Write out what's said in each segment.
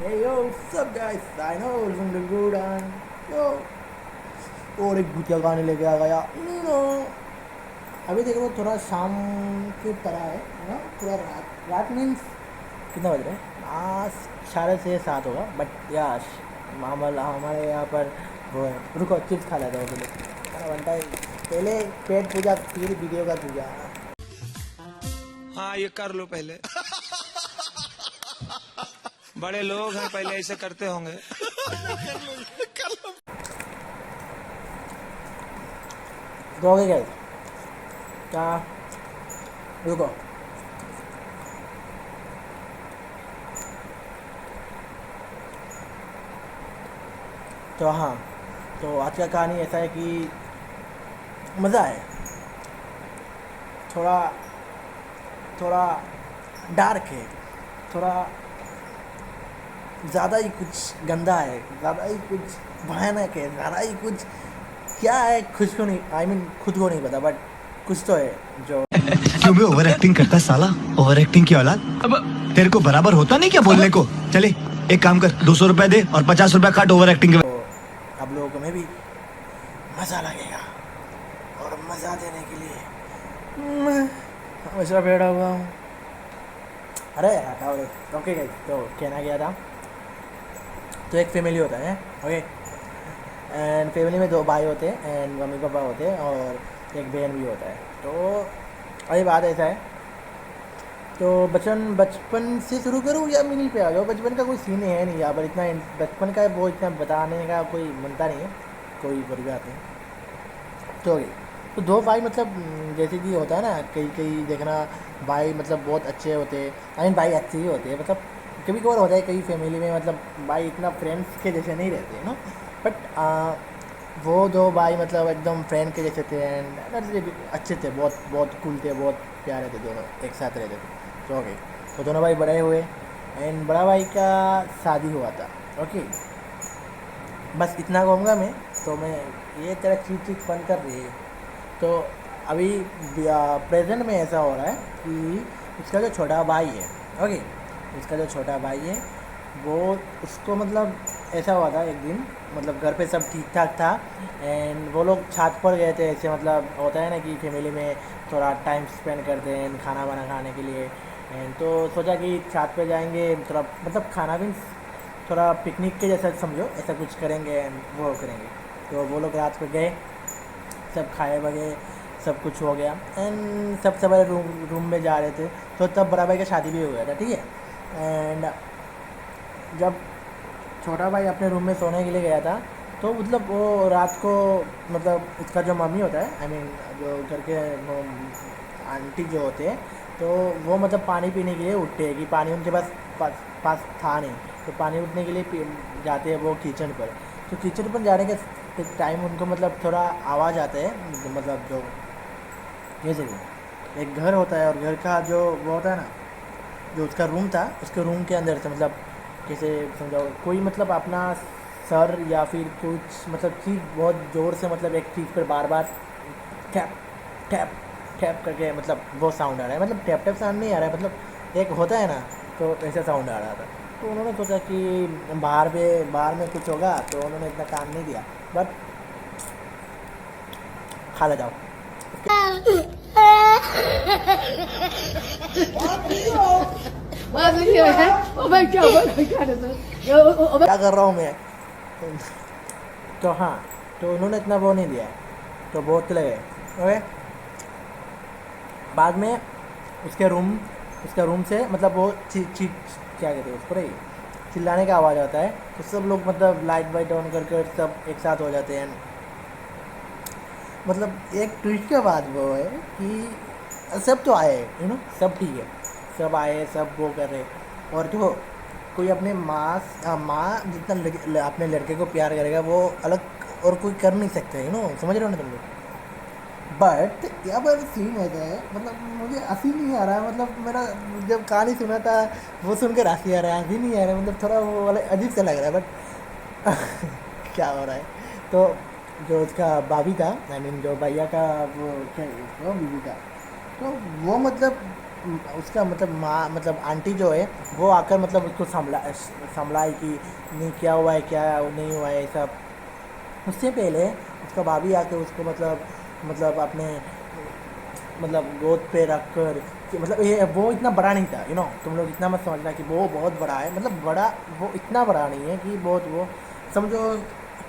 Hey yo, what's up guys? I know listen to good and yo और एक भूतिया गाने लेके आ गया नो। अभी देखो वो थोड़ा शाम की तरह है ना, थोड़ा रात रात मीन्स कितना बज रहा है? 6:30 होगा बट या हमारे यहाँ पर वो है। रुको चिप्स खा लेते हैं पहले, खाना बनता है पहले। पेट पूजा फिर वीडियो का पूजा। हाँ ये कर लो पहले। बड़े लोग हैं, पहले ऐसे करते होंगे। तो हो गया क्या? रुको, तो हाँ, तो आज का कहानी ऐसा है कि मज़ा है। थोड़ा थोड़ा डार्क है, थोड़ा ज़्यादा ही कुछ गंदा है, ज़्यादा ही कुछ भयानक है, ज़्यादा ही कुछ क्या है खुद को नहीं, खुद को नहीं पता, बट कुछ तो है जो क्यों भी ओवर एक्टिंग करता है साला। ओवर एक्टिंग की औलाद। अब तेरे को बराबर होता नहीं क्या बोलने को। चले एक काम कर, 200 रुपए दे और 50 रुपए काट ओवर एक्टिंग के। तो आप लोगों को में भी मज़ा लगेगा, और मज़ा देने के लिए मैं हमेशा बैठा हुआ हूँ। अरे हटाओ रे। ओके गाइस, तो कहना गया था, तो एक फैमिली होता है, ओके, एंड फैमिली में 2 भाई होते हैं एंड मम्मी पापा होते हैं और एक बहन भी होता है। तो अभी बात ऐसा है, तो बचपन से शुरू करूँ या मिनी पे आ जाओ? बचपन का कोई सीन है नहीं यहाँ पर, इतना बचपन का वो इतना बताने का कोई बनता नहीं है, कोई बड़ी बात नहीं। तो 2 भाई मतलब जैसे कि होता है ना, कई कई देखना भाई मतलब बहुत अच्छे होते हैं, भाई अच्छे ही होते हैं, मतलब कभी कभार होता है कई फैमिली में मतलब भाई इतना फ्रेंड्स के जैसे नहीं रहते हैं ना, बट वो 2 भाई मतलब एकदम फ्रेंड के जैसे थे एंड अच्छे थे, बहुत बहुत कूल थे, बहुत प्यारे थे, दोनों एक साथ रहते थे। तो ओके, तो दोनों भाई बड़े हुए एंड बड़ा भाई का शादी हुआ था। ओके, बस इतना कहूँगा मैं। तो मैं ये तेरा चीज चीज फन कर रही है। तो अभी प्रेजेंट में ऐसा हो रहा है कि इसका जो छोटा भाई है, ओके, इसका जो छोटा भाई है वो, उसको मतलब ऐसा हुआ था एक दिन, मतलब घर पे सब ठीक ठाक था एंड वो लोग छत पर गए थे, ऐसे मतलब होता है ना कि फैमिली में थोड़ा टाइम स्पेंड करते हैं खाना वाना खाने के लिए। एंड तो सोचा कि छत पे जाएंगे, थोड़ा मतलब खाना भी थोड़ा पिकनिक के जैसा समझो, ऐसा कुछ करेंगे एंड वो करेंगे। तो वो लोग रात को गए, सब खाए बगे, सब कुछ हो गया एंड सब सवेरे रूम में जा रहे थे। तो तब बड़ा भाई का शादी भी हो गया था, ठीक है। एंड जब छोटा भाई अपने रूम में सोने के लिए गया था, तो मतलब वो रात को मतलब उसका जो मम्मी होता है, जो घर के वो आंटी जो होते हैं, तो वो मतलब पानी पीने के लिए उठते हैं कि पानी उनके पास था नहीं, तो पानी उठने के लिए जाते हैं वो किचन पर। तो किचन पर जाने के टाइम उनको मतलब थोड़ा आवाज़ आता है, मतलब जो जैसे कि एक घर होता है और घर का जो वो होता है ना, जो उसका रूम था, उसके रूम के अंदर से मतलब कैसे समझाओ, कोई मतलब अपना सर या फिर कुछ मतलब चीज़ बहुत ज़ोर से मतलब एक चीज़ पर बार बार टैप टैप टैप करके मतलब वो साउंड आ रहा है, मतलब टैप टैप साउंड नहीं आ रहा है, मतलब एक होता है ना, तो ऐसा साउंड आ रहा था। तो उन्होंने सोचा कि बाहर में कुछ होगा, तो उन्होंने इतना काम नहीं दिया, बट खा ले जाओ। क्या कर रहा हूँ मैं? तो हाँ, तो उन्होंने इतना वो नहीं दिया, तो बहुत चले गए। ओके, बाद में उसके रूम से मतलब वो क्या कहते हैं उस पर ही चिल्लाने का आवाज़ आता है, तो सब लोग मतलब लाइट वाइट ऑन करके सब एक साथ हो जाते हैं। मतलब एक ट्विस्ट के बाद वो है कि सब तो आए, सब ठीक है, सब आए, सब वो कर रहे, और जो कोई अपने माँ जितना अपने लड़के को प्यार करेगा वो अलग और कोई कर नहीं सकते, समझ रहे हो ना तुम लोग। बट यहाँ पर सीन ऐसा है, मतलब मुझे हंसी नहीं आ रहा, मतलब मेरा जब कहानी सुना था वो सुनकर हंसी आ रहा है, हंसी नहीं आ रहा है, मतलब थोड़ा वो वाला अजीब सा लग रहा है, बट क्या हो रहा है। तो जो उसका भाभी था, जो भैया का वो क्या वो बीवी का, तो वो मतलब उसका मतलब माँ मतलब आंटी जो है वो आकर मतलब उसको संभलाई कि नहीं क्या हुआ है क्या नहीं हुआ है सब। उससे पहले उसका भाभी आके उसको मतलब अपने मतलब गोद पे रख कर कि मतलब ये वो इतना बड़ा नहीं था, तुम लोग इतना मत समझना कि वो बहुत बड़ा है, मतलब बड़ा वो इतना बड़ा नहीं है कि बहुत वो समझो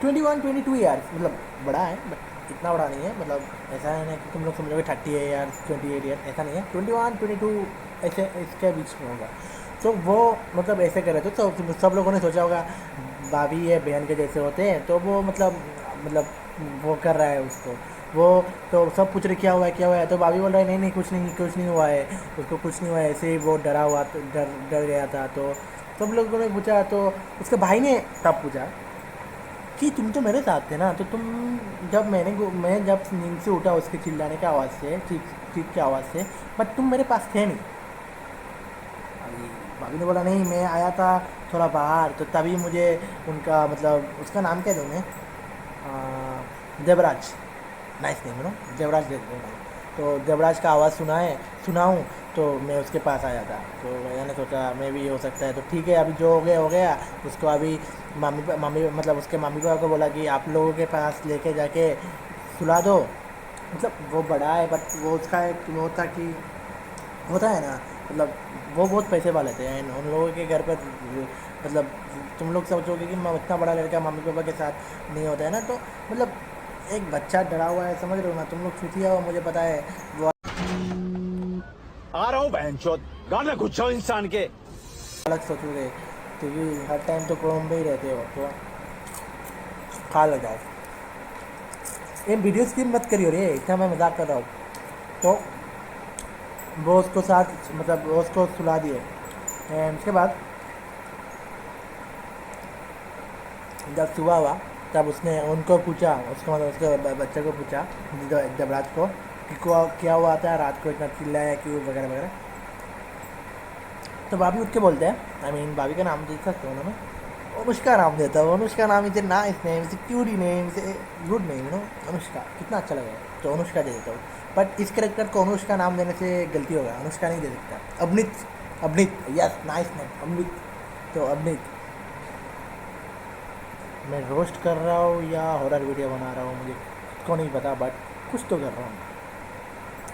21-22 ईयर्स मतलब बड़ा है बट इतना बड़ा नहीं है, मतलब ऐसा है ना कि तुम लोग समझोगे 30 ईयर्स 28 ईयर्स, ऐसा नहीं है, 21-22 ऐसे इसके बीच में होगा। तो वो मतलब ऐसे कर रहे थे तो सब लोगों ने सोचा होगा भाभी ये बहन के जैसे होते हैं, तो वो मतलब वो कर रहा है उसको वो। तो सब पूछ रहे क्या हुआ है क्या हुआ है, तो भाभी बोल रहा है नहीं नहीं कुछ नहीं हुआ है, उसको कुछ नहीं हुआ है, ऐसे ही वो डरा हुआ डर गया था। तो सब लोगों ने पूछा तो उसके भाई ने तब पूछा कि तुम तो मेरे साथ थे ना, तो तुम जब मैं जब नींद से उठा उसके चिल्लाने की आवाज़ से चीख चीख की आवाज़ से, बट तुम मेरे पास थे नहीं। अभी भाभी ने बोला नहीं मैं आया था थोड़ा बाहर, तो तभी मुझे उनका मतलब उसका नाम क्या दूँ मैं, देवराज, नाइस नेम देवराज देवराज। तो देवराज का आवाज़ सुनाऊँ तो मैं उसके पास आया था, तो मैंने सोचा मैं भी हो सकता है, तो ठीक है अभी जो हो गया उसको अभी मम्मी मतलब उसके मम्मी पापा को बोला कि आप लोगों के पास लेके जाके सुला दो। मतलब वो बड़ा है बट वो उसका एक वो था कि होता है ना, मतलब वो बहुत पैसे वाले थे एंड उन लोगों के घर पर मतलब तुम लोग सोचोगे कि मैं इतना बड़ा लड़का मम्मी पापा के साथ नहीं होता है ना, तो मतलब एक बच्चा डरा हुआ है, समझ रहे हो ना तुम लोग, छुट्टियाँ हो मुझे पता है वो आ रहा हूँ बहनचोद गाना कुछ इंसान के। अलग सोचोगे क्योंकि हर टाइम तो क्रोम में ही रहते हो, तो खा लग जाए। ये वीडियो स्क्रीन मत करियो रे, इतना मैं मजाक कर रहा हूँ। तो वो उसको साथ मतलब वो उसको सुला दिए एंड उसके बाद जब सुबह हुआ तब उसने उनको पूछा, उसको मतलब उसके बच्चे को पूछा देवराज को कि क्या हुआ था रात को इतना चिल्लाया क्यों वगैरह वगैरह। तो भाभी उठ के बोलते हैं, आई मीन भाभी का नाम देख सकते हो ना, मैं अनुष्का नाम देता हूँ, अनुष्का नाम इसे नाइस नेम इसे क्यूटी नेम इसे गुड नेम अनुष्का कितना अच्छा लगा, तो अनुष्का दे देता हूँ। बट इस करेक्टर को अनुष्का नाम देने से गलती होगा, अनुष्का नहीं दे सकता, Avneet Avneet yes nice name Avneet. तो अवनीत मैं रोस्ट कर रहा हूँ या हॉरर वीडियो बना रहा हूँ मुझे को नहीं पता, बट कुछ तो कर रहा हूँ।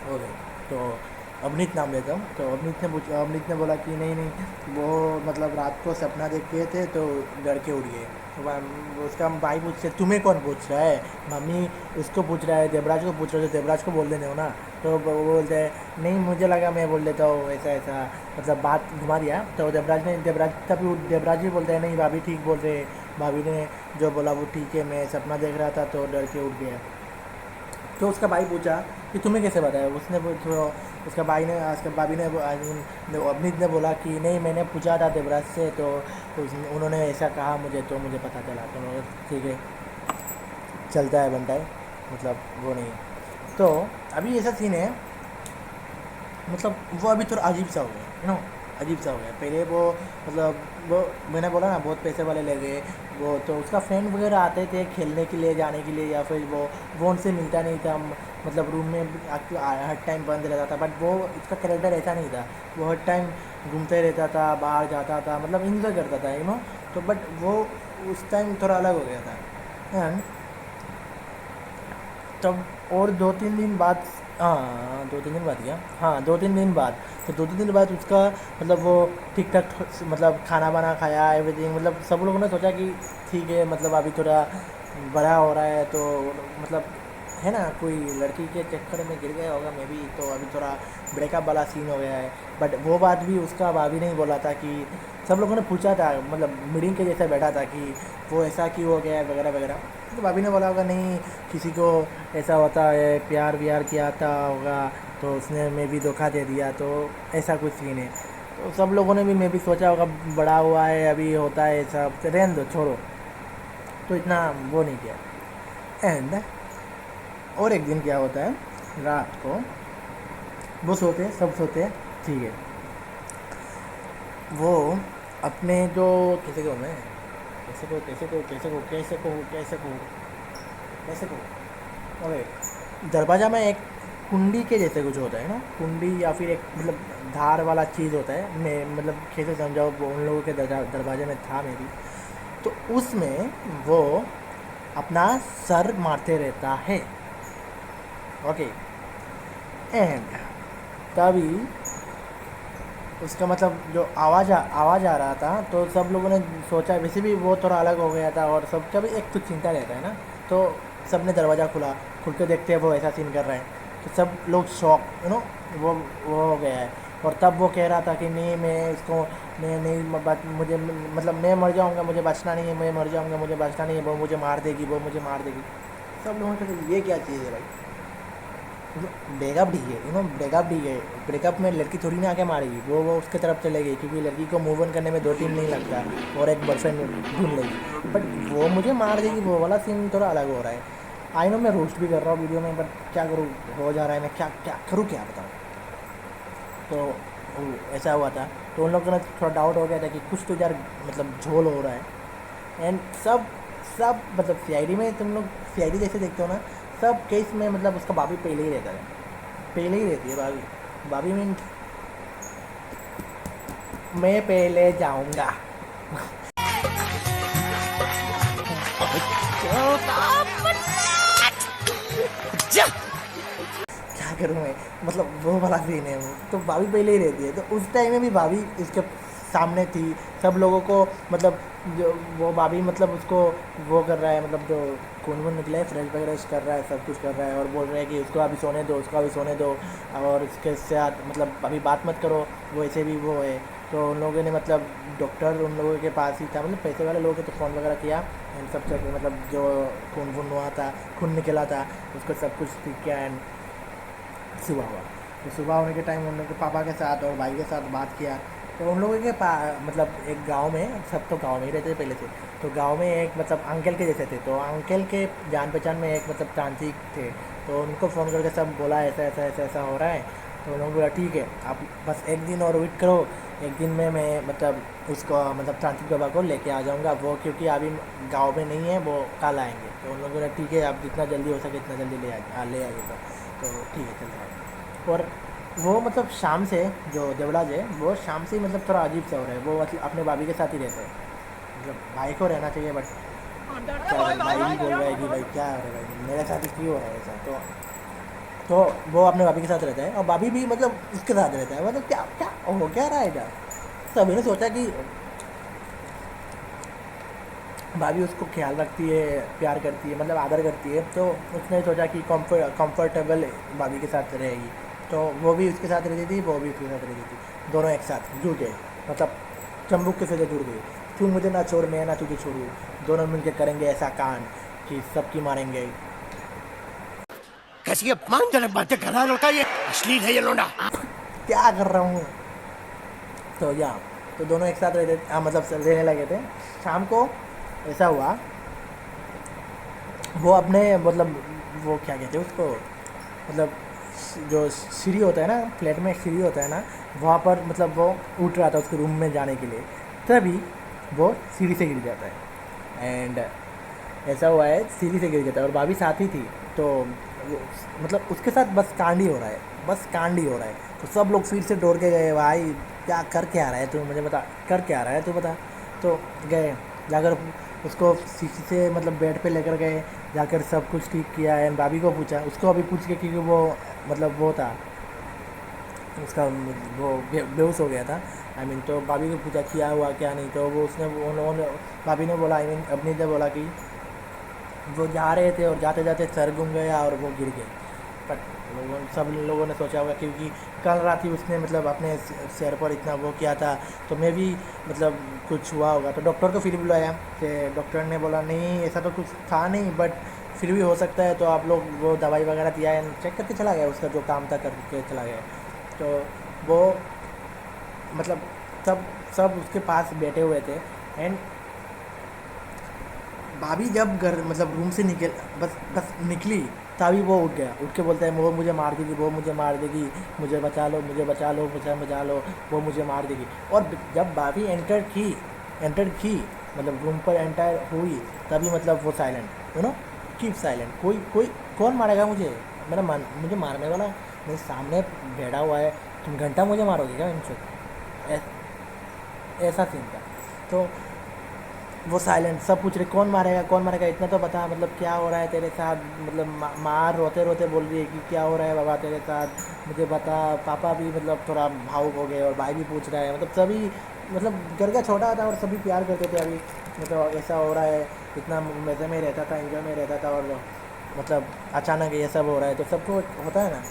ओके तो अवनीत नाम लेता हूँ। तो अवनीत ने बोला कि नहीं नहीं वो मतलब रात को सपना देख के थे तो डर के उड़ गए। तो उसका भाई पूछते तुम्हें कौन पूछ रहा है, मम्मी उसको पूछ रहा है देवराज को पूछ रहे हो, तो देवराज को बोल देने हो ना। तो वो बोलते हैं नहीं मुझे लगा मैं बोल देता हूँ ऐसा ऐसा, मतलब बात घुमा दिया। तो देवराज भी बोलते हैं नहीं भाभी ठीक बोल रहे, भाभी ने जो बोला वो ठीक है, मैं सपना देख रहा था तो डर के उठ गया। तो उसका भाई पूछा कि तुम्हें कैसे बताया, तो उसका भाभी ने अवनीत ने बोला कि नहीं मैंने पूछा था देवराज से, तो उन्होंने ऐसा कहा मुझे तो मुझे पता चला। तो ठीक है चलता है बनता है, मतलब वो नहीं है। तो अभी ऐसा सीन है, मतलब वो अभी थोड़ा अजीब सा हो गया अजीब सा हो गया। पहले वो मतलब वो मैंने बोला ना बहुत पैसे वाले ले गए वो, तो उसका फ्रेंड वगैरह आते थे खेलने के लिए जाने के लिए, या फिर वो उनसे मिलता नहीं था, मतलब रूम में हर टाइम बंद रहता था। बट वो इसका कैरेक्टर ऐसा नहीं था, वो हर टाइम घूमते रहता था, बाहर जाता था, मतलब इंजॉय करता था तो बट वो उस टाइम थोड़ा अलग हो गया था। एंड तब और 2-3 दिन बाद, हाँ 2-3 दिन बाद क्या, हाँ 2-3 दिन बाद, तो 2-3 दिन बाद उसका मतलब वो ठीक ठाक मतलब खाना वाना खाया एवरीथिंग, मतलब सब लोगों ने सोचा कि ठीक है मतलब अभी थोड़ा बड़ा हो रहा है, तो मतलब है ना कोई लड़की के चक्कर में गिर गया होगा मे बी, तो अभी थोड़ा ब्रेकअप वाला सीन हो गया है। बट वो बात भी उसका भाभी नहीं बोला था कि सब लोगों ने पूछा था, मतलब मीटिंग के जैसा बैठा था कि वो ऐसा क्यों हो गया है वगैरह वगैरह। तो भाभी ने बोला होगा नहीं किसी को ऐसा होता है, प्यार व्यार किया था होगा तो उसने मैं भी धोखा दे दिया, तो ऐसा कुछ सीन है। तो सब लोगों ने भी मैं भी सोचा होगा बड़ा हुआ है अभी होता है ऐसा, रहने दो छोड़ो, तो इतना वो नहीं किया। एंड और एक दिन क्या होता है रात को वो सोते सब सोते ठीक है, वो अपने जो कैसे कहूँ मैं कैसे को ओके दरवाज़ा में एक कुंडी के जैसे कुछ होता है ना, कुंडी या फिर एक मतलब धार वाला चीज़ होता है, मैं मतलब कैसे समझाओ, वो उन लोगों के दरवाजे में था मेरी। तो उसमें वो अपना सर मारते रहता है। ओके, एंड तभी उसका मतलब जो आवाज़ आ रहा था, तो सब लोगों ने सोचा, वैसे भी वो थोड़ा अलग हो गया था और सब कभी एक कुछ चिंता रहता है ना, तो सब ने दरवाज़ा खुल के देखते हैं वो ऐसा सीन कर रहा है, तो सब लोग शॉक वो हो गया है। और तब वो कह रहा था कि नहीं, मैं इसको मैं नहीं मुझे मतलब मैं मर जाऊंगा, मुझे बचना नहीं है, मैं मर जाऊंगा, मुझे बचना नहीं है, वो मुझे मार देगी, वो मुझे मार देगी। सब लोगों को ये क्या चीज़ है भाई, ब्रेकअप ठीक है, ब्रेकअप ठीक है, ब्रेकअप में लड़की थोड़ी ना आके मारेगी, वो उसके तरफ चले गई, क्योंकि लड़की को मूव ऑन करने में 2 दिन नहीं लगता और एक बॉयफ्रेंड ढूंढ लेगी। बट वो मुझे मार देगी, वो वाला सीन थोड़ा अलग हो रहा है। आई नो मैं रोस्ट भी कर रहा हूँ वीडियो में, बट क्या करूँ, हो जा रहा है, मैं क्या क्या करूँ, क्या बताऊँ। तो ऐसा हुआ था, तो उन लोगों ने थोड़ा डाउट हो गया था कि कुछ तो यार मतलब झोल हो रहा है। एंड सब मतलब सीआईडी में तुम लोग सीआईडी जैसे देखते हो ना, सब केस में मतलब उसका भाभी पहले ही रहता है, पहले ही रहती है भाभी मीन मैं पहले जाऊंगा। क्या करूँ मैं, मतलब वो वाला सीन है, तो भाभी पहले ही रहती है। तो उस टाइम में भी भाभी इसके सामने थी, सब लोगों को मतलब जो वो भाभी मतलब उसको वो कर रहा है, मतलब जो खून वून निकला है, फ्रेश वगैरह कर रहा है, सब कुछ कर रहा है, और बोल रहा है कि उसको अभी सोने दो, उसको अभी सोने दो, और उसके साथ मतलब अभी बात मत करो, वो ऐसे भी वो है। तो उन लोगों ने मतलब डॉक्टर उन लोगों के पास ही था, मतलब पैसे वाले लोग, तो फ़ोन वगैरह किया एंड सब चेक, मतलब जो खून वून हुआ था, खून निकला था, उसको सब कुछ ठीक किया। एंड सुबह हुआ, तो सुबह होने के टाइम उन लोगों के पापा के साथ और भाई के साथ बात किया। तो उन लोगों के मतलब एक गांव में, सब तो गांव में ही रहते थे पहले से, तो गांव में एक मतलब अंकल के जैसे थे, तो अंकल के जान पहचान में एक मतलब तांत्रिक थे, तो उनको फ़ोन करके सब बोला ऐसा ऐसा ऐसा ऐसा हो रहा है। तो उन लोगों बोला ठीक है, आप बस एक दिन और वेट करो, एक दिन में मैं मतलब उसको मतलब तांत्रिक बाबा को लेके आ जाऊँगा, वो क्योंकि अभी गाँव में नहीं है, वो कल आएँगे। तो उन लोगों बोला ठीक है, आप जितना जल्दी हो सके इतना जल्दी ले आइएगा। तो ठीक है, चल रहा है। और वो मतलब शाम से जो देवराज है, वो शाम से मतलब थोड़ा अजीब सा हो रहा है, वो मतलब अपने भाभी के साथ ही रहता है, मतलब भाई को रहना चाहिए, बट क्या भाई भी बोल रहा है कि भाई क्या हो रहा है भाई, मेरे साथ ही क्यों हो रहा है ऐसा। तो वो अपने भाभी के साथ रहता है, और भाभी भी मतलब उसके साथ रहता है, मतलब क्या क्या हो क्या रहा है क्या। सभी ने सोचा कि भाभी उसको ख्याल रखती है, प्यार करती है, मतलब आदर करती है, तो उसने सोचा कि कंफर्टेबल भाभी के साथ रहेगी। तो वो भी उसके साथ रहती थी, वो भी उसके साथ रहती थी, दोनों एक साथ जुड़ गए, मतलब चंबुक के साथ जुड़ गए। तू मुझे ना छोड़, मैं ना तुझे छोड़ूँ, दोनों मिलकर करेंगे ऐसा कांड कि सबकी मारेंगे। कैसी अपमानजनक बातें कर रहा है लड़का, ये अश्लील है ये लौंडा। क्या कर रहा हूँ। तो दोनों एक साथ रहते, मतलब रहने लगे थे। शाम को ऐसा हुआ, वो अपने मतलब वो क्या कहते हैं उसको, मतलब जो सीढ़ी होता है ना, फ्लैट में सीढ़ी होता है ना, वहाँ पर मतलब वो उठ रहा था उसके रूम में जाने के लिए, तभी वो सीढ़ी से गिर जाता है। एंड ऐसा हुआ है, सीढ़ी से गिर जाता है और भाभी साथ ही थी, तो मतलब उसके साथ बस कांड ही हो रहा है, बस कांड ही हो रहा है। तो सब लोग फिर से दौड़ के गए, भाई क्या कर के आ रहा है तू, मुझे बता, कर के आ रहा है तू, बता। तो गए, जाकर उसको सीसी से मतलब बेड पे लेकर गए, जाकर सब कुछ ठीक किया। एंड भाभी को पूछा, उसको अभी पूछ के, क्योंकि वो मतलब वो था उसका वो बेहोश हो गया था, आई मीन। तो भाभी को पूछा क्या हुआ क्या नहीं, तो वो उसने उन्होंने भाभी ने बोला, आई मीन अपनी ने बोला कि वो जा रहे थे और जाते जाते सर घूम गया और वो गिर गए। बट सब लोगों ने सोचा होगा, क्योंकि कल रात ही उसने मतलब अपने सिर पर इतना वो किया था, तो मैं भी मतलब कुछ हुआ होगा। तो डॉक्टर को फिर बुलाया, कि डॉक्टर ने बोला नहीं ऐसा तो कुछ था नहीं, बट फिर भी हो सकता है, तो आप लोग वो दवाई वगैरह दिया है, चेक करके चला गया, उसका जो काम था करके चला गया। तो वो मतलब सब उसके पास बैठे हुए थे। एंड भाभी जब घर मतलब रूम से बस निकली, तभी वो उठ गया, उठ के बोलता है वो मुझे मार देगी, वो मुझे मार देगी, मुझे बचा लो, मुझे बचा लो, मुझे बचा लो, वो मुझे मार देगी। और जब भाभी एंटर की मतलब रूम पर एंटर हुई, तभी मतलब वो साइलेंट, कीप साइलेंट, कोई कौन मारेगा मुझे, मेरा मन मुझे मारने वाला मेरे सामने बैठा हुआ है, तुम घंटा मुझे मारोगे क्या इनसे? ऐसा सीन था। तो वो साइलेंट, सब पूछ रहे कौन मारेगा, इतना तो बता मतलब क्या हो रहा है तेरे साथ, मतलब माँ रोते रोते बोल रही है कि क्या हो रहा है बाबा तेरे साथ, मुझे बता। पापा भी मतलब थोड़ा भावुक हो गए और भाई भी पूछ रहा है, मतलब सभी मतलब घर का छोटा था और सभी प्यार करते थे। अभी मतलब ऐसा हो रहा है, इतना मज़े में रहता था, एंजॉय में रहता था, और मतलब अचानक ये सब हो रहा है तो सबको होता है ना।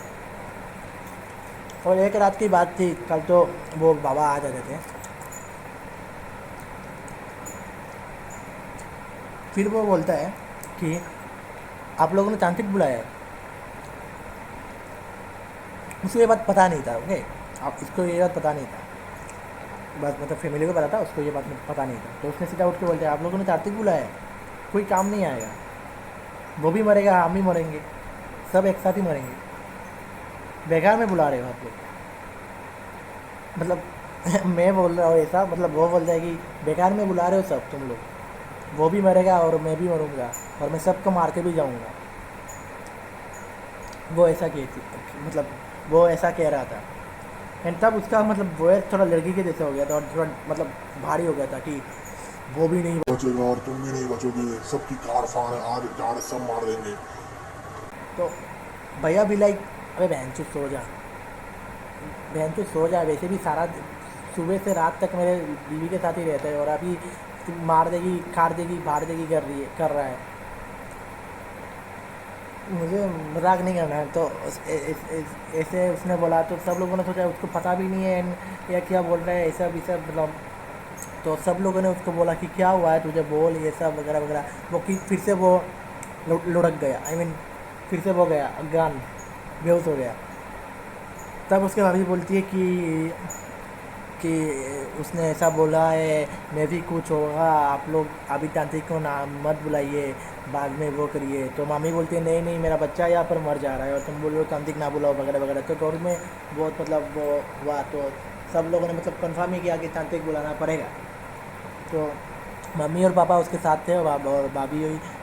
और एक रात की बात थी, कल तो वो बाबा आ जाते थे, फिर वो बोलता है कि आप लोगों ने तांत्रिक बुलाया है। उसको ये बात पता नहीं था, ओके, आप इसको ये बात पता नहीं था, बस मतलब फैमिली को पता था, उसको ये बात पता नहीं था। तो उसने सीधा उठ के बोलते हैं आप लोगों ने तांत्रिक बुलाया है, कोई काम नहीं आएगा, वो भी मरेगा हम भी मरेंगे, सब एक साथ ही मरेंगे, बेकार में बुला रहे हो आप लोग। मतलब मैं बोल रहा हूँ ऐसा, मतलब वो बोलता है कि बेकार में बुला रहे हो सब तुम लोग, वो भी मरेगा और मैं भी मरूंगा और मैं सबको मार के भी जाऊंगा। वो ऐसा मतलब वो ऐसा कह रहा था। एंड तब उसका मतलब वो थोड़ा लड़की के जैसे हो गया था और थोड़ा मतलब भारी हो गया था कि वो भी नहीं बचेगा और तुम भी नहीं बचोगे, सबकी कार फाड़ आर जाड़ सब मार देंगे। तो भैया भी लाइक अबे बहन चो सो जा, बहन चो सो जा, वैसे भी सारा सुबह से रात तक मेरे बीवी के साथ ही रहता है और अभी मार देगी खाड़ देगी फाड़ देगी कर रहा है। मुझे मजाक नहीं करना है। तो ऐसे उसने बोला तो सब लोगों ने सोचा उसको पता भी नहीं है या क्या बोल रहा है, ऐसा भी सब मतलब। तो सब लोगों ने उसको बोला कि क्या हुआ है तुझे, बोल ये सब वगैरह वगैरह। वो फिर से वो लुढ़क गया, आई मीन फिर से वो गया अज्ञान, बेहोश हो गया। तब उसके भाभी बोलती है कि उसने ऐसा बोला है, मैं भी कुछ होगा, आप लोग अभी तांत्रिक को नाम मत बुलाइए, बाद में वो करिए। तो मामी बोलती है नहीं नहीं मेरा बच्चा यहाँ पर मर जा रहा है और तुम बोल रहे हो तांत्रिक ना बुलाओ वगैरह वगैरह। तो घर में बहुत मतलब वो हुआ, तो सब लोगों ने मतलब कंफर्म ही किया कि तांत्रिक बुलाना पड़ेगा। तो मम्मी और पापा उसके साथ थे और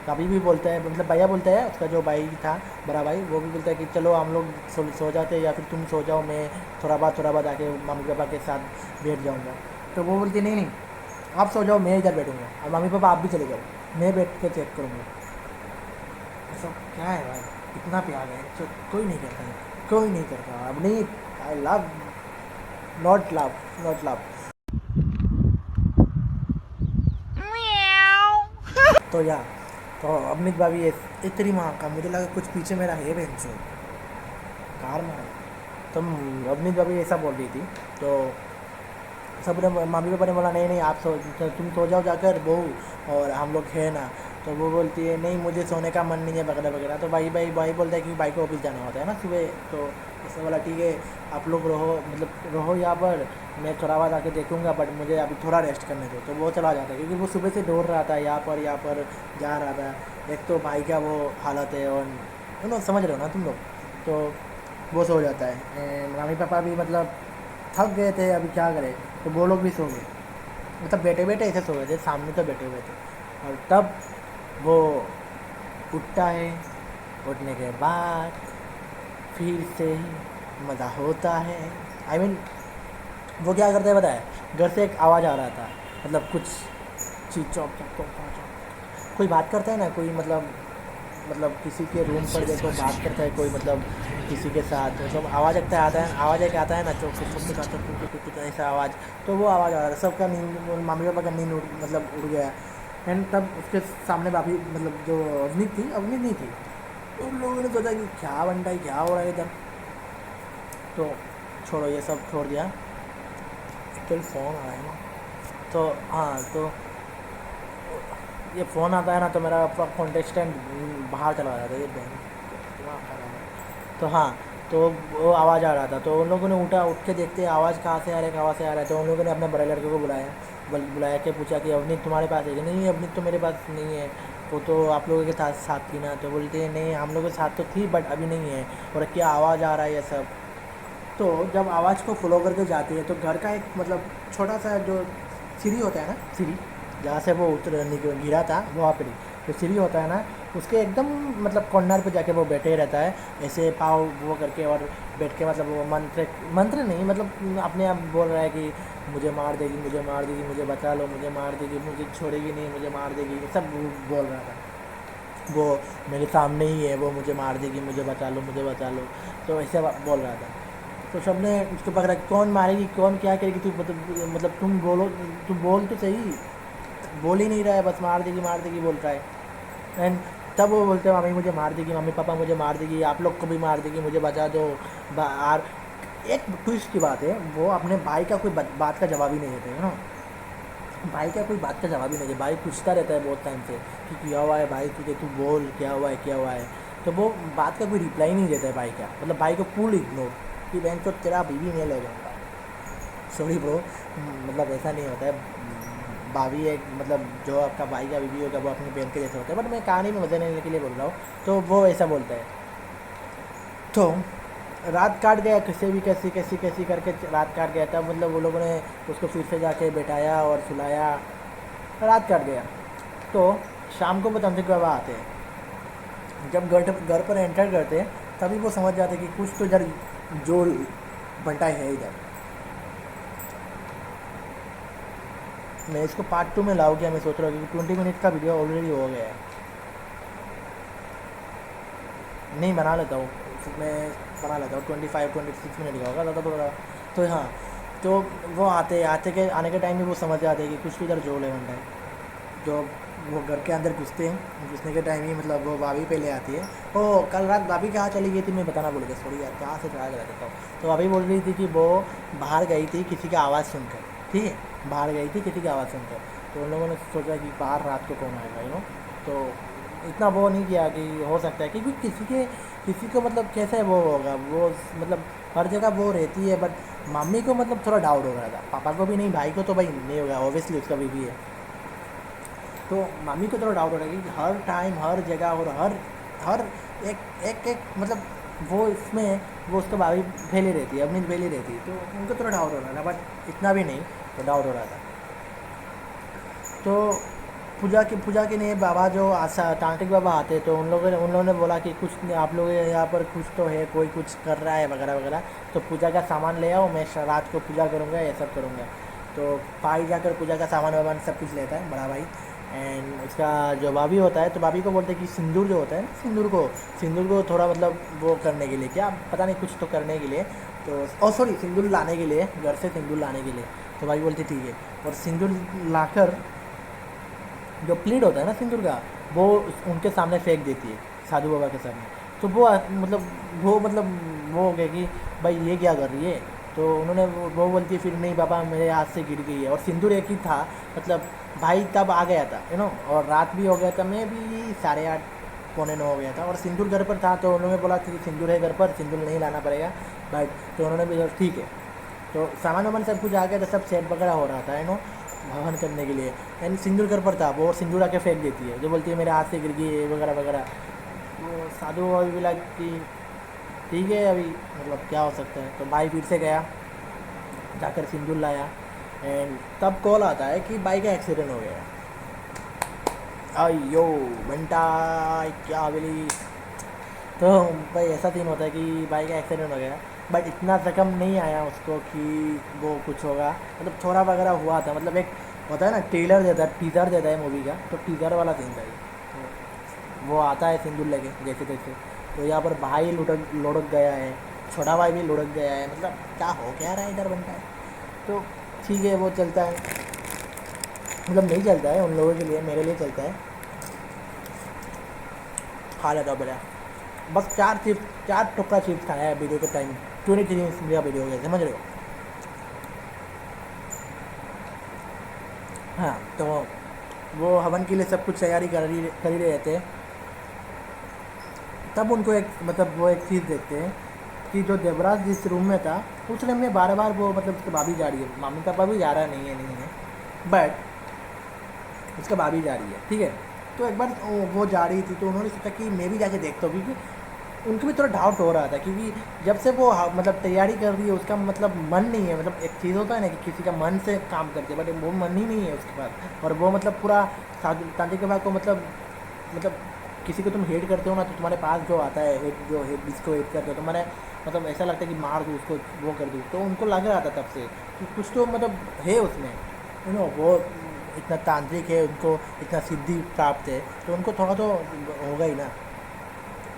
भाभी भी बोलता है, मतलब भैया बोलता है, उसका जो भाई था बड़ा भाई, वो भी बोलता है कि चलो हम लोग सो जाते हैं या फिर तुम सो जाओ, मैं थोड़ा बाद आके मम्मी पापा के साथ बैठ जाऊँगा। तो वो बोलती नहीं आप सो जाओ, मैं इधर बैठूँगा और मम्मी पापा आप भी चले जाओ, मैं बैठ के चेक करूँगा। सब क्या है भाई, इतना प्यार है तो कोई नहीं करता अब नहीं। I love not love. तो या तो अमित भाभी इतनी माँ का मुझे लगा कुछ पीछे मेरा है बेंचो कार मार। तो अमित भाभी ऐसा बोल रही थी, तो सब ने मम्मी पापा ने बोला नहीं आप तुम सो जाओ जाकर बहू और हम लोग है ना। तो वो बोलती है नहीं मुझे सोने का मन नहीं है वगैरह वगैरह। तो भाई बोलता है कि भाई को ऑफिस जाना होता है ना सुबह। तो उसने बोला ठीक है आप लोग रहो यहाँ पर, मैं थोड़ा बाद आके देखूँगा बट मुझे अभी थोड़ा रेस्ट करने दो। तो वो चला जाता है क्योंकि वो सुबह से दौड़ रहा था, यहाँ पर जा रहा था। एक तो भाई का वो हालत है और समझ रहे हो ना तुम लोग। तो वो सो जाता है। मम्मी पापा भी मतलब थक गए थे, अभी क्या करें, तो वो लोग भी सो गए, मतलब बैठे ऐसे सो गए थे, सामने तो बैठे हुए थे। और तब वो उठता है, उठने के बाद फिर से मज़ा होता है। आई मीन वो क्या करता है पता है, घर से एक आवाज़ आ रहा था, मतलब कुछ चीज़ चौक कोई बात करता है ना, कोई मतलब किसी के रूम पर देखो बात करता है कोई, मतलब किसी के साथ मतलब आवाज़ आवाज़ एक आता है ना कुछ ऐसा आवाज़। तो वो आवाज़ आ रहा था, सबका नींद, मम्मी पापा का नींद मतलब उड़ गया। एंड तब उसके सामने भाभी मतलब जो अवनीत नहीं थी, तो उन लोगों ने सोचा कि क्या बन रहा है, क्या हो रहा है इधर। तो छोड़ो ये सब छोड़ दिया, एक्चुअली फ़ोन आ रहा है ना। तो हाँ, तो ये फ़ोन आता है ना तो मेरा कॉन्टेस्टेंट बाहर चला जाता है, ये दिमाग खराब है। तो हाँ, तो वो आवाज़ आ रहा था, तो उन लोगों ने उठ के देखते आवाज़ कहाँ से आ रहा है। तो उन लोगों ने अपने बड़े लड़के को बुलाया के पूछा कि अवनीत तुम्हारे पास है कि नहीं? अवनीत तो मेरे पास नहीं है, वो तो आप लोगों के साथ थी ना। तो बोलते हैं नहीं हम लोगों के साथ तो थी बट अभी नहीं है, और क्या आवाज़ आ रहा है ये सब। तो जब आवाज़ को फॉलो करके जाती है तो घर का एक मतलब छोटा सा जो सीढ़ी होता है ना, सीढ़ी जहाँ से वो गिरा था वहाँ पर ही जो सीढ़ी होता है ना उसके एकदम मतलब कॉर्नर पे जाके वो बैठे रहता है ऐसे पाँव वो करके और बैठ के मतलब वो मंत्र नहीं मतलब अपने आप बोल रहा है कि मुझे मार देगी, मुझे मार देगी, मुझे बचा लो, मुझे मार देगी, मुझे छोड़ेगी नहीं, मुझे मार देगी, ये सब वो बोल रहा था। वो मेरे सामने ही है, वो मुझे मार देगी, मुझे बचा लो, मुझे बचा लो, तो ऐसे बोल रहा था। तो सब ने उसको पकड़ा, कौन मारेगी, कौन क्या करेगी, तू मतलब तुम बोलो, तू बोल तो सही, बोल ही नहीं रहा है, बस मार देगी बोल रहा है। एंड तब वो बोलते हैं मम्मी मुझे मार देगी, मम्मी पापा मुझे मार देगी, आप लोग को भी मार देगी, मुझे बचा दो। और एक ट्विस्ट की बात है, वो अपने भाई का कोई बात का जवाब ही नहीं देते है ना, भाई का कोई बात का जवाब ही नहीं देते। भाई पूछता रहता है बहुत टाइम से कि क्या हुआ है भाई, तुझे तू बोल क्या हुआ है, तो वो बात का कोई रिप्लाई नहीं देता है भाई का, मतलब भाई को फुल इग्नोर कि बहन तो तेरा बीवी मैं ले जाऊँगा। सॉरी ब्रो, मतलब ऐसा नहीं होता है, भाभी एक मतलब जो आपका भाई का बीवी होगा वो अपनी बहन के जैसे होता है, बट मैं कहानी में मज़ा लेने के लिए बोल रहा हूँ, तो वो ऐसा बोलता है। तो रात काट गया, कैसी करके रात काट गया, तब मतलब वो लोगों ने उसको फिर से जाके बैठाया और सुलाया, रात काट गया। तो शाम को वो तांत्रिक बाबा आते हैं, जब घर पर एंटर करते हैं तभी वो समझ जाते कि कुछ तो इधर जोड़ बंटा है इधर। मैं इसको पार्ट 2 में लाऊँ क्या, मैं सोच रहा हूँ क्योंकि 20 मिनट का वीडियो ऑलरेडी हो गया है, नहीं बना लेता हूँ, मैं बना लेता हूँ 25-26 मिनट का होगा ज़्यादा थोड़ा। तो हाँ, तो वो आने के टाइम में वो समझ जाते हैं कि कुछ तो इधर जोड़ है बंटा है। जो वो घर के अंदर घुसने के टाइम ही मतलब वो भाभी पहले आती है। ओ कल रात भाभी कहाँ चली गई थी मैं बताना भूल गया, सॉरी यार, कहाँ से ट्राई करा देता हूँ। तो भाभी बोल रही थी कि वो बाहर गई थी किसी की आवाज़ सुनकर, ठीक है, बाहर गई थी किसी की आवाज़ सुनकर। तो उन लोगों ने सोचा कि बाहर रात को कौन आएगा, यू नो। तो इतना वो नहीं किया कि हो सकता है, क्योंकि किसी को मतलब कैसे वो होगा, वो मतलब हर जगह वो रहती है, बट मम्मी को मतलब थोड़ा डाउट हो रहा था, पापा को भी नहीं, भाई को तो भाई नहीं होगा, ऑब्वियसली उसका बीवी है। तो मम्मी को थोड़ा डाउट हो रहा है कि हर टाइम हर जगह और हर एक मतलब वो इसमें वो उसका भाभी फैली रहती है, अपनी फैली रहती है, तो उनको थोड़ा डाउट हो रहा था, बट इतना भी नहीं, तो डाउट हो रहा था। तो पूजा के लिए बाबा जो तांत्रिक बाबा आते, तो उन लोगों ने बोला कि कुछ आप लोग यहाँ पर कुछ तो है, कोई कुछ कर रहा है वगैरह वगैरह, तो पूजा का सामान ले आओ, मैं रात को पूजा करूँगा, ये सब करूँगा। तो भाई जाकर पूजा का सामान वामान सब कुछ लेता है, बड़ा भाई। एंड उसका जो भाभी होता है, तो भाभी को बोलते हैं कि सिंदूर जो होता है ना, सिंदूर को थोड़ा मतलब वो करने के लिए, क्या पता नहीं, कुछ तो करने के लिए, तो सॉरी सिंदूर लाने के लिए, घर से सिंदूर लाने के लिए। तो भाई बोलते ठीक है, और सिंदूर लाकर जो प्लेट होता है ना सिंदूर का, वो उनके सामने फेंक देती है, साधु बाबा के सामने। तो वो हो गया कि भाई ये क्या कर रही है। तो उन्होंने वो बोलती है फिर नहीं बाबा मेरे हाथ से गिर गई है, और सिंदूर एक ही था, मतलब भाई तब आ गया था, यू नो, और रात भी हो गया था, मैं भी 8:30 पौने 9 हो गया था, और सिंदूर घर पर था। तो उन्होंने बोला कि सिंदूर है घर पर, सिंदूर नहीं लाना पड़ेगा, बट तो उन्होंने भी ठीक है। तो सामान वामान सब कुछ आ गया था, सब सेट वगैरह हो रहा था, यू नो, हवन करने के लिए। एंड सिंदूर घर पर था, वो सिंदूर आके फेंक देती है, जो बोलती है मेरे हाथ से गिर गई है वगैरह वगैरह। वो साधु बाबा भी बोला कि ठीक है अभी मतलब क्या हो सकता है। तो भाई फिर से गया, जाकर सिंदूर लाया, एंड तब कॉल आता है कि बाइक का एक्सीडेंट हो गया। अयो बंटा क्या बोली। तो भाई ऐसा सीन होता है कि बाइक का एक्सीडेंट हो गया, बट इतना जख्म नहीं आया उसको कि वो कुछ होगा, मतलब थोड़ा वगैरह हुआ था, मतलब एक होता है ना टीज़र देता है मूवी का, तो टीज़र वाला सीन था ये। तो वो आता है सिंदूर लेके जैसे तैसे, तो यहाँ पर भाई लुढ़क गया है, छोटा भाई भी लुढ़क गया है, मतलब क्या हो क्या रहा है इधर बनता है। तो ठीक है वो चलता है, मतलब नहीं चलता है उन लोगों के लिए, मेरे लिए चलता है, खा लेता हूँ बेटा। बस 4 टुकड़ा चिप्स खाया है वीडियो के टाइम, 23 मिनट मेरा वीडियो हो गया, समझ रहे हो। हाँ, तो वो हवन के लिए सब कुछ तैयारी कर ही रहे थे, तब उनको एक मतलब वो एक चीज़ देखते हैं कि जो देवराज जिस रूम में था उस रूम में बार बार वो मतलब उसकी भाभी जा रही है, मम्मी पापा भी जा रहा नहीं है, बट उसका भाभी जा रही है, ठीक है। तो एक बार वो जा रही थी, तो उन्होंने सोचा कि मैं भी जाके देखता हूँ, क्योंकि उनको भी थोड़ा डाउट हो रहा था, क्योंकि जब से वो मतलब तैयारी कर रही है उसका मतलब मन नहीं है, मतलब एक चीज़ होता है ना कि किसी का मन से काम करते हैं, बट वो मन ही नहीं है उसके पास, और वो मतलब पूरा तांत्रिक बाबा को मतलब मतलब किसी को तुम हेट करते हो ना, तो तुम्हारे पास जो आता है हेट, जो हेट जिसको हेट करते हो तुम्हारे मतलब ऐसा लगता है कि मार दूँ उसको, वो कर दूँ, तो उनको लग रहा था तब से कि कुछ तो मतलब है उसमें, वो इतना तांत्रिक है, उनको इतना सिद्धि प्राप्त है, तो उनको थोड़ा तो होगा ही ना।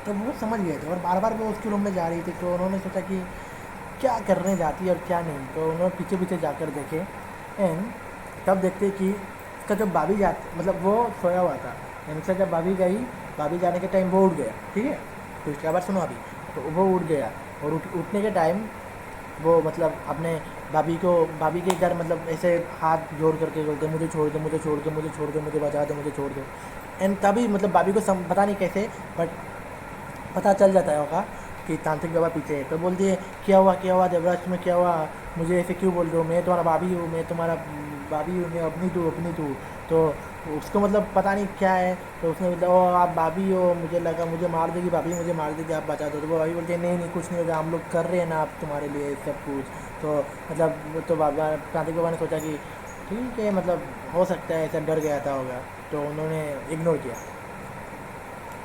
तो वो समझ गए थे और बार बार वो उसके रूम में जा रही थी, तो उन्होंने सोचा कि क्या करने जाती है और क्या नहीं, तो उन्होंने पीछे पीछे जाकर देखे। एंड तब देखते कि उसका जब भाभी जाती, मतलब वो सोया हुआ था, एंड उससे जब भाभी गई, भाभी जाने के टाइम वो उठ गया, ठीक है, तो इसके बाद सुनो अभी, तो वो उठ गया और उठने के टाइम वो मतलब अपने भाभी के घर मतलब ऐसे हाथ जोड़ करके बोलते मुझे छोड़ दो, मुझे छोड़ दो, मुझे छोड़ दो, मुझे बचा दो, मुझे छोड़ दो। एंड तभी मतलब भाभी को पता नहीं कैसे, बट पता चल जाता है होगा कि तांत्रिक बाबा पीछे है, तो बोलती है क्या हुआ देवराज, तुम्हें क्या हुआ, मुझे ऐसे क्यों बोल रहे हो, मैं तुम्हारा भाभी हूँ, मैं तुम्हारा भाभी हूँ, मैं अपनी तू। तो उसको मतलब पता नहीं क्या है, तो उसने बोला ओ आप भाभी हो, मुझे लगा मुझे मार देगी भाभी, मुझे मार देगी, आप बचा दो। तो वो भाभी बोलती है नहीं कुछ नहीं होगा, हम लोग कर रहे हैं ना आप तुम्हारे लिए सब कुछ। तो मतलब तो बाबा तांत्रिक बाबा ने सोचा कि ठीक है, मतलब हो सकता है ऐसा, डर गया था होगा, तो उन्होंने इग्नोर किया,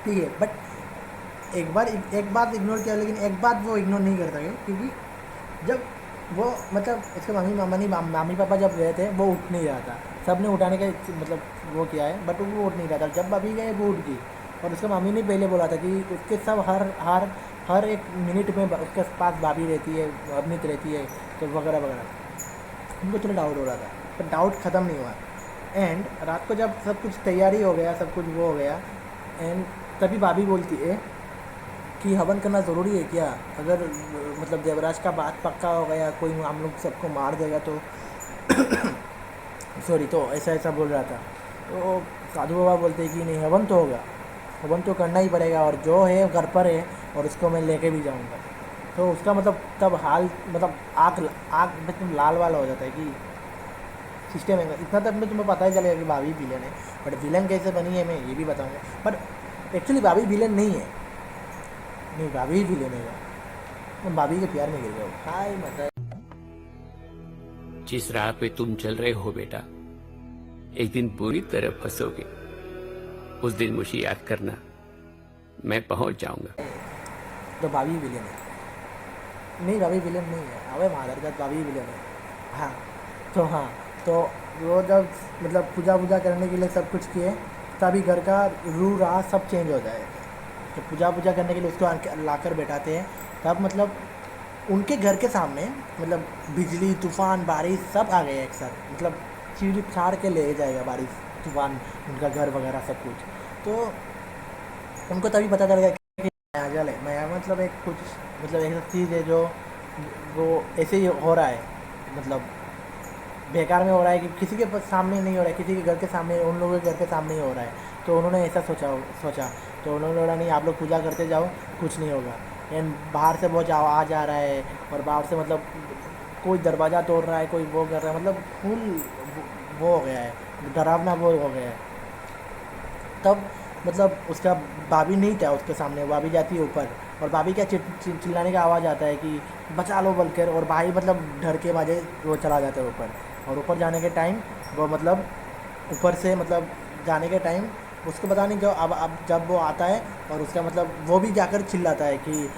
ठीक है। बट एक बात इग्नोर किया, लेकिन एक बात वो इग्नोर नहीं कर सके, क्योंकि जब वो मतलब उसके मामी पापा जब गए थे, वो उठ नहीं रहा था, सब ने उठाने का मतलब वो किया है, बट वो उठ नहीं रहा था। जब भाभी गए वो उठ गई, और उसके मामी ने पहले बोला था कि उसके सब हर एक मिनट में उसके पास भाभी रहती है, अवनीत रहती है, तो वगैरह वगैरह। उनको थोड़ा डाउट हो रहा था, पर डाउट ख़त्म नहीं हुआ। एंड रात को जब सब कुछ तैयारी हो गया, सब कुछ वो हो गया, एंड तभी भाभी बोलती है कि हवन करना ज़रूरी है क्या, अगर मतलब देवराज का बात पक्का हो गया, कोई हम लोग सबको मार देगा तो सॉरी, तो ऐसा बोल रहा था। तो साधु बाबा बोलते हैं कि नहीं, हवन तो होगा, हवन तो करना ही पड़ेगा, और जो है घर पर है और उसको मैं लेके भी जाऊंगा। तो उसका मतलब तब हाल मतलब आँख एकदम लाल वाल हो जाता है कि सिस्टम है। इतना तक में तुम्हें पता ही चलेगा कि भाभी विलन है, बट विलन कैसे बनी है मैं ये भी बताऊँगा। बट एक्चुअली भाभी विलन नहीं है, नहीं भाभी भी लेने का, तो भाभी के प्यार में गिर गया, हाय मतलब। जिस राह पे तुम चल रहे हो बेटा, एक दिन बुरी तरह फंसोगे। उस दिन मुझे याद करना, मैं पहुंच जाऊंगा। तो भाभी विलेन है, नहीं भाभी विलेन नहीं है, अबे मादर का भाभी विलेन है। हाँ तो वो जब मतलब पूजा करने के लिए सब कुछ किए, तभी घर का रू राह सब चेंज हो जाए। तो पूजा करने के लिए उसको लाकर बैठाते हैं, तब मतलब उनके घर के सामने मतलब बिजली तूफान बारिश सब आ गए एक साथ, मतलब चीड़ फाड़ के ले जाएगा बारिश तूफान, उनका घर वगैरह सब कुछ। तो उनको तभी पता चल गया कि मायाजाल है, माया मतलब एक कुछ मतलब ऐसा चीज़ है जो वो ऐसे ही हो रहा है, मतलब बेकार में हो रहा है कि किसी के सामने नहीं हो रहा है, किसी के घर के सामने, उन लोगों के घर के सामने ही हो रहा है। तो उन्होंने ऐसा सोचा, तो उन्होंने बोला नहीं आप लोग पूजा करते जाओ, कुछ नहीं होगा। एंड बाहर से बहुत आवाज़ आ रहा है, और बाहर से मतलब कोई दरवाज़ा तोड़ रहा है, कोई वो कर रहा है, मतलब फुल वो हो गया है, डरावना वो हो गया है। तब मतलब उसका भाभी नहीं था उसके सामने, भाभी जाती है ऊपर, और भाभी क्या चिल्लाने का आवाज़ आता है कि बचा लो बोलकर, और भाई मतलब डर के मारे वो चला जाता है ऊपर। और ऊपर जाने के टाइम वो मतलब ऊपर से मतलब जाने के टाइम उसको पता नहीं, जो अब जब वो आता है और उसका मतलब वो भी जाकर चिल्लाता है कि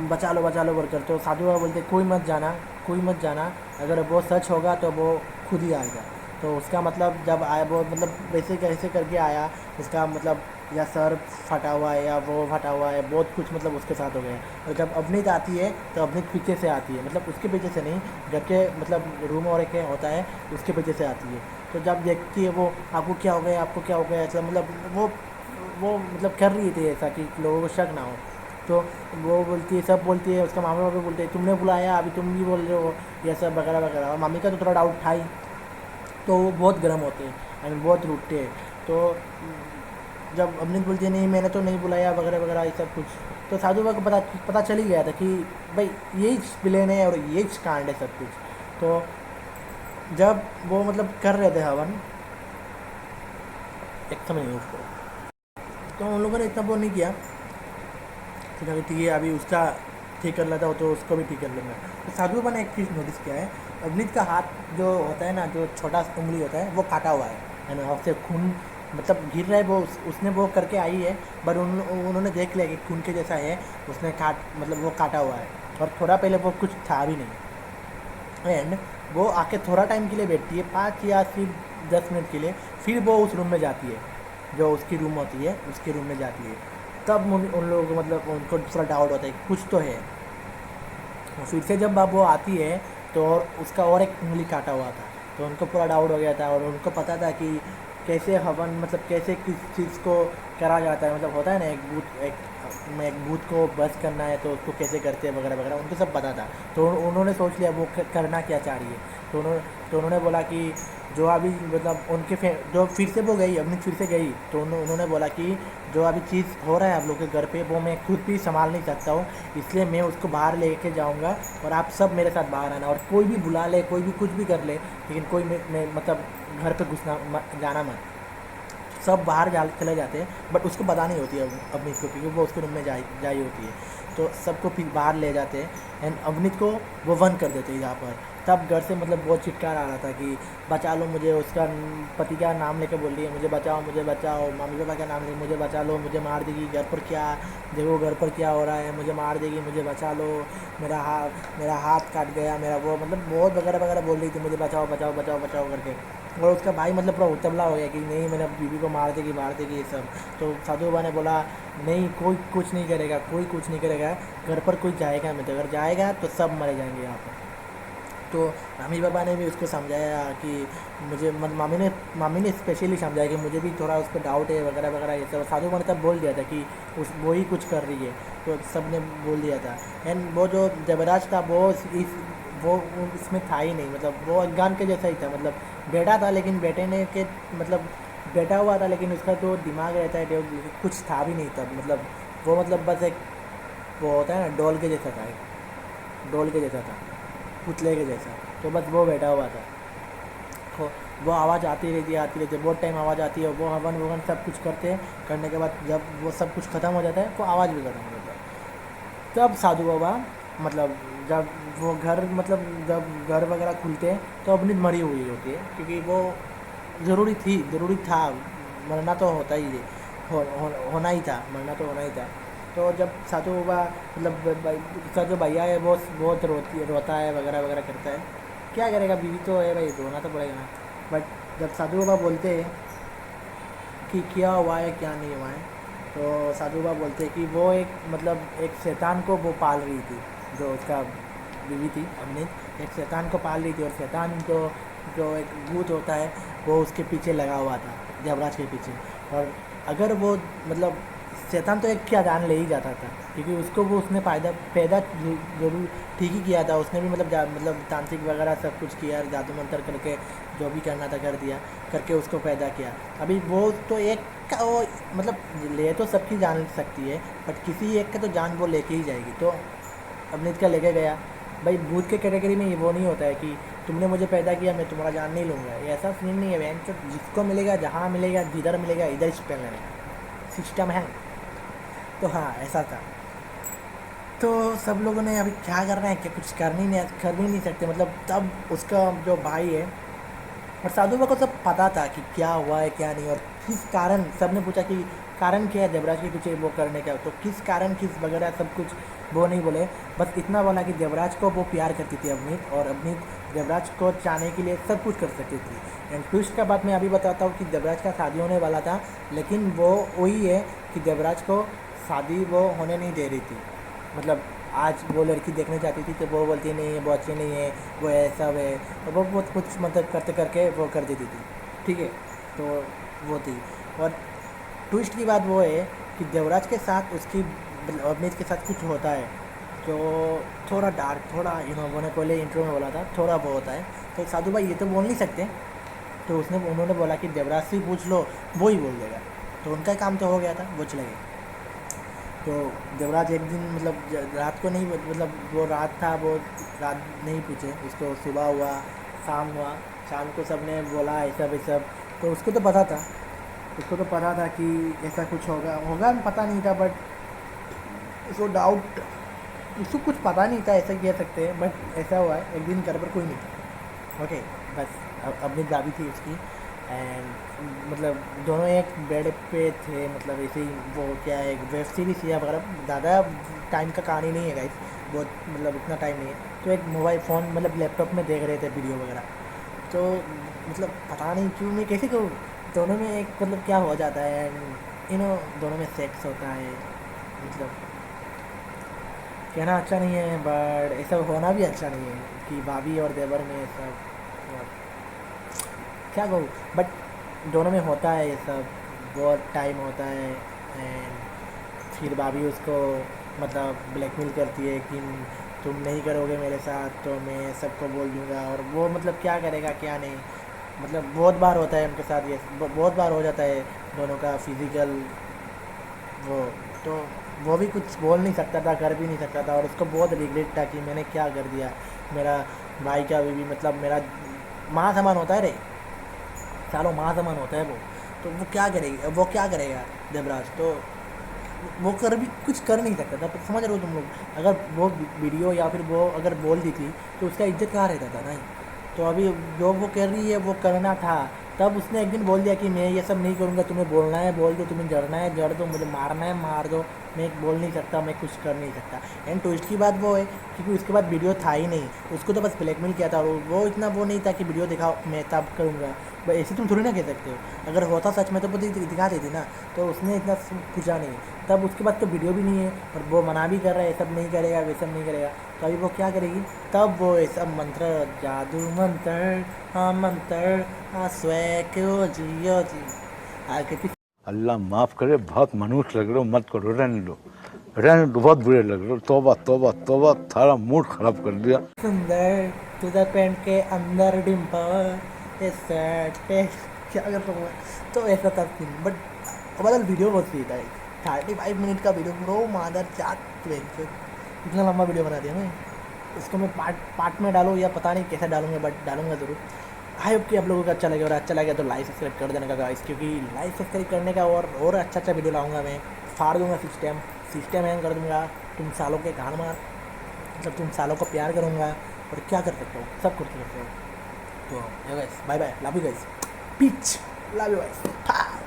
बचा लो बोलकर। तो साधु बाबा बोलते कोई मत जाना, अगर वो सच होगा तो वो खुद ही आएगा। तो उसका मतलब जब आया वो मतलब वैसे कैसे करके आया, उसका मतलब या सर फटा हुआ है या वो फटा हुआ है, बहुत कुछ मतलब उसके साथ हो गया। और जब अवनीत आती है तो अवनीत पीछे से आती है, मतलब उसके पीछे से नहीं, घर के मतलब रूम और एक होता है उसके पीछे से आती है। तो जब देखती है वो आपको क्या हो गया ऐसा, मतलब वो मतलब कर रही थी ऐसा कि लोगों को शक ना हो। तो वो बोलती है, सब बोलती है, उसका मामा बाबा बोलते हैं तुमने बुलाया, अभी तुम भी बोल रहे हो ये सब वगैरह वगैरह। और मामी का तो थोड़ा डाउट था ही, तो वो बहुत गर्म होते हैं एंड बहुत रूठते हैं। तो जब अवनीत बोलती है नहीं मैंने तो नहीं बुलाया वगैरह वगैरह ये सब कुछ, तो साधु बाबा को पता चल ही गया था कि भाई यही प्लेन है और यही कांड है सब कुछ। तो जब वो मतलब कर रहे थे हवन, एक समय नहीं उसको, तो उन लोगों ने इतना वो नहीं किया, सोचा कि ठीक है अभी उसका ठीक कर लेता हो तो उसको भी ठीक कर लूँगा। तो साधु बाबा ने एक चीज़ नोटिस किया है, अवनीत का हाथ जो होता है ना, जो छोटा उंगली होता है वो काटा हुआ है ना, उससे खून मतलब गिर रहा है वो उसने वो करके आई है, बट उन्होंने देख लिया कि खून के जैसा है, उसने मतलब वो काटा हुआ है, और थोड़ा पहले वो कुछ था भी नहीं। एंड वो आके थोड़ा टाइम के लिए बैठती है, 5 या फिर 10 मिनट के लिए, फिर वो उस रूम में जाती है, जो उसकी रूम होती है उसके रूम में जाती है। तब उन लोगों को मतलब उनको दूसरा डाउट होता है कि कुछ तो है। फिर से जब वो आती है तो और उसका और एक उंगली काटा हुआ था, तो उनको पूरा डाउट हो गया था, और उनको पता था कि कैसे हवन मतलब कैसे किस चीज़ को करा जाता है, मतलब होता है ना एक भूत को बस करना है तो उसको कैसे करते हैं वगैरह वगैरह, उनको सब पता था। तो उन्होंने सोच लिया वो करना क्या चाह रही है। तो उन्होंने बोला कि जो अभी मतलब जो फिर से वो गई, अपनी फिर से गई, तो उन्होंने बोला कि जो अभी चीज़ हो रहा है आप लोग के घर पे वो मैं खुद भी संभाल नहीं सकता हूँ, इसलिए मैं उसको बाहर लेके जाऊँगा और आप सब मेरे साथ बाहर आना, और कोई भी बुला ले, कोई भी कुछ भी कर ले, लेकिन कोई मैं मतलब घर पे जाना मत। सब बाहर चले जाते हैं, बट उसको पता नहीं होती है अवनीत को, क्योंकि वो उसके रूम में जाई होती है। तो सबको फिर बाहर ले जाते हैं एंड अवनीत को वो बंद कर देते हैं यहाँ पर। तब घर से मतलब बहुत चिৎकार आ रहा था कि बचा लो मुझे, उसका पति का नाम लेके बोल रही है मुझे बचाओ, मम्मी पापा का नाम लेके मुझे बचा लो, मुझे मार देगी, घर पर क्या देखो, घर पर क्या हो रहा है, मुझे मार देगी, मुझे बचा लो, मेरा हाथ काट गया, मेरा वो मतलब बहुत वगैरह वगैरह बोल रही थी, मुझे बचाओ बचाओ बचाओ बचाओ करके। और उसका भाई मतलब पूरा उतबला हो गया कि नहीं मेरा बीवी को मार देगी ये सब। तो साधु बाबा ने बोला नहीं, कोई कुछ नहीं करेगा, कोई कुछ नहीं करेगा, घर पर कोई जाएगा नहीं, तो अगर जाएगा तो सब मरे जाएंगे यहाँ पर। तो मम्मी पापा ने भी उसको समझाया कि मुझे मामी ने स्पेशली समझाया कि मुझे भी थोड़ा उस पर डाउट है वगैरह वगैरह ये सब। साधु बाबा ने तब बोल दिया था कि वो ही कुछ कर रही है, तो सब ने बोल दिया था। एंड वो जो देवराज था वो इसमें था ही नहीं, मतलब वो अज्ञान के जैसा ही था, मतलब बेटा था लेकिन बेटे ने के मतलब बैठा हुआ था, लेकिन उसका जो दिमाग रहता है कुछ था भी नहीं तब, मतलब वो मतलब बस एक वो होता है ना डॉल के जैसा था, डॉल के जैसा था, पुतले के जैसा, तो बस वो बैठा हुआ था। तो वो आवाज़ आती रहती बहुत टाइम आवाज़ आती है, वो हवन सब कुछ करने के बाद जब वो सब कुछ ख़त्म हो जाता है तो आवाज़ भी ख़त्म हो जाता है। तब साधु बाबा मतलब जब वो जब घर वगैरह खुलते हैं तो अवनीत मरी हुई होती है, क्योंकि वो ज़रूरी था, मरना तो होता ही है, होना ही था, मरना तो होना ही था। तो जब साधु बाबा मतलब उसका जो भैया है वो बहुत रोता है वगैरह वगैरह करता है, क्या करेगा, बीवी तो है भाई, रोना तो पड़ेगा ना। बट जब साधु बाबा बोलते हैं कि क्या हुआ है क्या नहीं हुआ है, तो साधु बाबा बोलते हैं कि वो एक शैतान को वो पाल रही थी, जो उसका बीवी थी अवनीत एक शैतान को पाल रही थी, और शैतान जो एक भूत होता है वो उसके पीछे लगा हुआ था, देवराज के पीछे। और अगर वो मतलब शैतान तो एक क्या जान ले ही जाता था, क्योंकि उसको वो उसने पैदा जरूर ठीक ही किया था, उसने भी मतलब तांत्रिक वगैरह सब कुछ किया, जादू मंत्र करके जो भी करना था कर दिया, करके उसको पैदा किया। अभी वो तो एक का वो मतलब ले तो सबकी जान सकती है, बट किसी एक का तो जान वो लेके ही जाएगी। तो अवनीत का लेके गया। भाई भूत के कैटेगरी में ये वो नहीं होता है कि तुमने मुझे पैदा किया मैं तुम्हारा जान नहीं लूँगा, ये ऐसा सीन नहीं है बहन। तो जिसको मिलेगा, जहाँ मिलेगा, जिधर मिलेगा इधर स्पेल है, सिस्टम है। तो हाँ ऐसा था। तो सब लोगों ने अभी क्या करना है, क्या कुछ कर ही नहीं सकते, मतलब तब उसका जो भाई है और साधु बाबा को सब पता था कि क्या हुआ है क्या नहीं, और किस कारण, सब ने पूछा कि कारण क्या है देवराज के कुछ वो करने का, तो किस कारण किस वगैरह सब कुछ वो नहीं बोले, बस इतना बोला कि देवराज को वो प्यार करती थी अवनीत, और अवनीत देवराज को चाहने के लिए सब कुछ कर सकती थी। एंड ट्विस्ट का बात मैं अभी बताता हूँ कि देवराज का शादी होने वाला था, लेकिन वो वही है कि देवराज को शादी वो होने नहीं दे रही थी। मतलब आज वो लड़की देखने जाती थी तो वो बोलती नहीं है, वो अच्छी नहीं है, वो ऐसा है, तो वो बहुत कुछ मतलब करके वो कर देती थी, ठीक है। तो वो थी। और ट्विस्ट की बात वो है कि देवराज के साथ उसकी अवनीत के साथ कुछ होता है जो थोड़ा डार्क, थोड़ा वो ने पहले इंटरव्यू में बोला था, थोड़ा वो होता है। तो साधु भाई ये तो बोल नहीं सकते, तो उन्होंने बोला कि देवराज से पूछ लो, वो ही बोल देगा। तो उनका काम तो हो गया था, वो चले गए। तो देवराज एक दिन मतलब रात को नहीं, मतलब वो रात था, वो रात नहीं पूछे उसको, सुबह हुआ, शाम हुआ, शाम को सब ने बोला ऐसा वैसा, तो उसको तो पता था कि ऐसा कुछ होगा पता नहीं था, बट उसको डाउट, उसको कुछ पता नहीं था, ऐसा कह सकते हैं, बट ऐसा हुआ है। एक दिन घर पर कोई नहीं था, ओके, बस अपनी दादी थी उसकी, एंड मतलब दोनों एक बेड पे थे, मतलब ऐसे ही वो क्या है वेब सीरीज या वगैरह, ज़्यादा टाइम का कहानी नहीं है गाइस, बहुत मतलब इतना टाइम नहीं है। तो एक मोबाइल फ़ोन मतलब लैपटॉप में देख रहे थे वीडियो वगैरह, तो मतलब पता नहीं क्यों मैं कैसे कहूँ, दोनों में एक मतलब क्या हो जाता है, दोनों में सेक्स होता है, मतलब कहना अच्छा नहीं है बट ये सब होना भी अच्छा नहीं है कि भाभी और देवर में ये सब क्या कहूँ, बट दोनों में होता है ये सब, बहुत टाइम होता है। एंड फिर भाभी उसको मतलब ब्लैकमेल करती है कि तुम नहीं करोगे मेरे साथ तो मैं सबको बोल दूँगा, और वो मतलब क्या करेगा क्या नहीं, मतलब बहुत बार होता है उनके साथ ये, बहुत बार हो जाता है दोनों का फिज़िकल वो, तो वो भी कुछ बोल नहीं सकता था, कर भी नहीं सकता था, और उसको बहुत रिग्रेट था कि मैंने क्या कर दिया। मेरा भाई का भी मतलब मेरा माँ समान होता है रे, सालों माँ समान होता है वो, तो वो क्या करेगा देवराज, तो वो कर भी कुछ कर नहीं सकता था। तो समझ रहे हो तुम लोग, अगर वो वीडियो या फिर वो अगर बोल दी थी तो उसका इज्जत कहाँ रहता था नहीं। तो अभी जो वो कर रही है वो करना था, तब उसने एक दिन बोल दिया कि मैं ये सब नहीं करूँगा, तुम्हें बोलना है बोल दो, तुम्हें जड़ना है जड़ दो, मुझे मारना है मार दो, मैं बोल नहीं सकता, मैं कुछ कर नहीं सकता। एंड ट्विस्ट की बात वो है क्योंकि उसके बाद वीडियो था ही नहीं, उसको तो बस ब्लैकमेल किया था, और वो इतना वो नहीं था कि वीडियो दिखाओ मैं तब करूँगा, भाई ऐसे तुम थोड़ी ना कह सकते हो, अगर होता सच में तो वो दिखा देती ना, तो उसने इतना पूछा नहीं। तब उसके बाद तो वीडियो भी नहीं है, और वो मना भी कर रहा है ये सब नहीं करेगा वे सब नहीं करेगा, तो अभी वो क्या करेगी, तब वो ये सब मंत्र, जादू मंत्र, हाँ मंत्र, हाँ स्वैग जियो जी आगे अल्लाह माफ करे, बहुत मनुष्य लग रहे हो, मत करो, रहने दो, बहुत बुरे लग रहे हो। तौबा तौबा तौबा, थारा मूड खराब कर दिया। सुंदर तुझा पैंट के अंदर डिम्पल शर्ट पे क्या कर रहा हूँ, तो ऐसा था सीन। बट मतलब वीडियो बहुत सही था, 35 मिनट का वीडियो, ब्रो मादर चाट इतना लंबा वीडियो बना दिया मैं। इसको मैं पार्ट में डालूँ या पता नहीं कैसे डालूंगा, बट डालूंगा ज़रूर। आई होप कि आप लोगों को अच्छा लगे, और अच्छा लगे तो लाइक सब्सक्राइब कर देने का गाइस, क्योंकि लाइक सब्सक्राइब करने का और अच्छा वीडियो लाऊंगा मैं, फाड़ दूंगा सिस्टम हैंग कर दूंगा, तुम सालों के गान मार, मतलब तुम सालों को प्यार करूँगा, और क्या कर सकते हो, सब कुछ कर सकते हो। तो guys bye bye, love you guys, peace, love you guys.